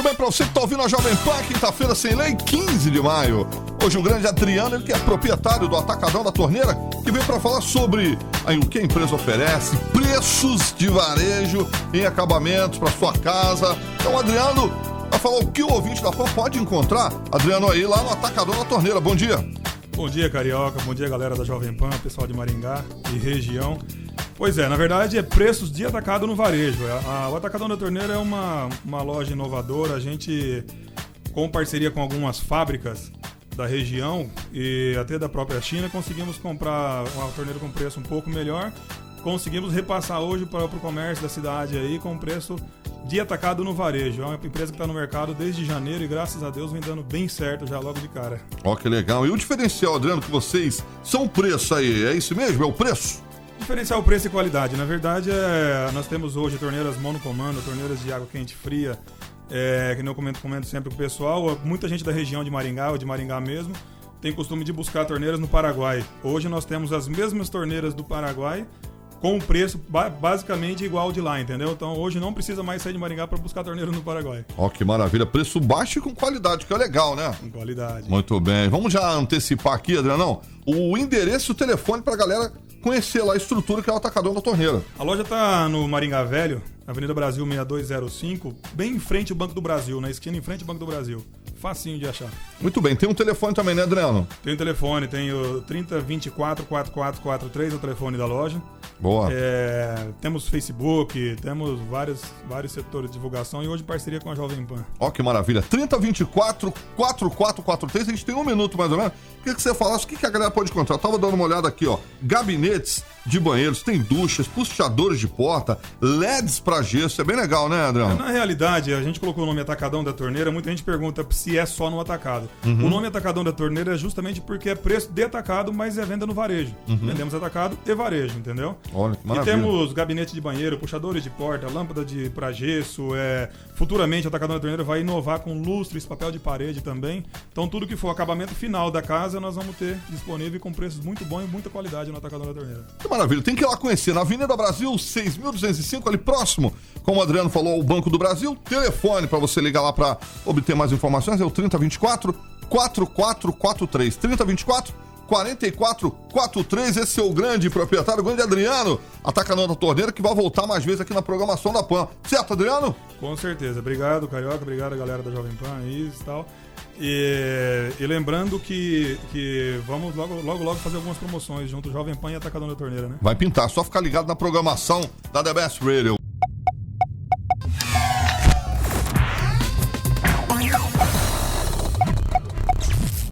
bem pra você que tá ouvindo a Jovem Pan, quinta-feira sem lei, 15 de maio. Hoje o grande Adriano, ele que é proprietário do Atacadão da Torneira, que veio pra falar sobre o que a empresa oferece, preços de varejo em acabamentos pra sua casa. Então, Adriano vai falar o que o ouvinte da Pan pode encontrar, Adriano, aí lá no Atacadão da Torneira. Bom dia. Bom dia, Carioca. Bom dia, galera da Jovem Pan, pessoal de Maringá e região. Pois é, na verdade é preços de atacado no varejo. O Atacadão da Torneira é uma loja inovadora. A gente, com parceria com algumas fábricas da região e até da própria China, conseguimos comprar uma torneira com preço um pouco melhor. Conseguimos repassar hoje para o comércio da cidade aí com preço de atacado no varejo. É uma empresa que está no mercado desde janeiro e graças a Deus vem dando bem certo já logo de cara. Ó, que legal. E o diferencial, Adriano, que vocês são o preço aí, é isso mesmo? É o preço? Diferencial preço e qualidade. Na verdade, nós temos hoje torneiras monocomando, torneiras de água quente e fria, que eu comento sempre com o pessoal. Muita gente da região de Maringá, ou de Maringá mesmo, tem costume de buscar torneiras no Paraguai. Hoje nós temos as mesmas torneiras do Paraguai, com um preço basicamente igual de lá, entendeu? Então hoje não precisa mais sair de Maringá para buscar torneira no Paraguai. Ó, que maravilha. Preço baixo e com qualidade, que é legal, né? Com qualidade. Muito bem. Vamos já antecipar aqui, Adriano, o endereço e o telefone pra galera conhecer lá a estrutura que é o Atacadão da Torneira. A loja tá no Maringá Velho, Avenida Brasil 6205, bem em frente ao Banco do Brasil, na esquina em frente ao Banco do Brasil. Facinho de achar. Muito bem. Tem um telefone também, né, Adriano? Tem um telefone, tem o 3024-4443, é o telefone da loja. Boa. Temos Facebook, temos vários setores de divulgação e hoje parceria com a Jovem Pan. Ó, que maravilha. 3024-4443, a gente tem um minuto mais ou menos. Queria que você falasse o que a galera pode encontrar. Eu tava dando uma olhada aqui, ó. Gabinetes de banheiros, tem duchas, puxadores de porta, LEDs pra gesso. É bem legal, né, Adriano? Na realidade, a gente colocou o nome Atacadão da Torneira. Muita gente pergunta se é só no atacado. O nome Atacadão da Torneira é justamente porque é preço de atacado, mas é venda no varejo. Vendemos atacado e varejo, entendeu? Olha, que maravilha. E temos gabinete de banheiro, puxadores de porta, lâmpada pra gesso. Futuramente, o Atacadão da Torneira vai inovar com lustres, papel de parede também. Então, tudo que for acabamento final da casa, nós vamos ter disponível com preços muito bons e muita qualidade no Atacadão da Torneira. Que maravilha. Tem que ir lá conhecer. Na Avenida Brasil, 6.205, ali próximo, como o Adriano falou, o Banco do Brasil. Telefone para você ligar lá para obter mais informações é o 3024-4443. 3024-4443. Esse é o grande proprietário, o grande Adriano, Atacadão da Torneira, que vai voltar mais vezes aqui na programação da Pan. Certo, Adriano? Com certeza. Obrigado, Carioca. Obrigado, galera da Jovem Pan, Isis e tal. E lembrando que vamos logo fazer algumas promoções junto ao Jovem Pan e Atacadão da Torneira, né? Vai pintar. Só ficar ligado na programação da The Best Radio.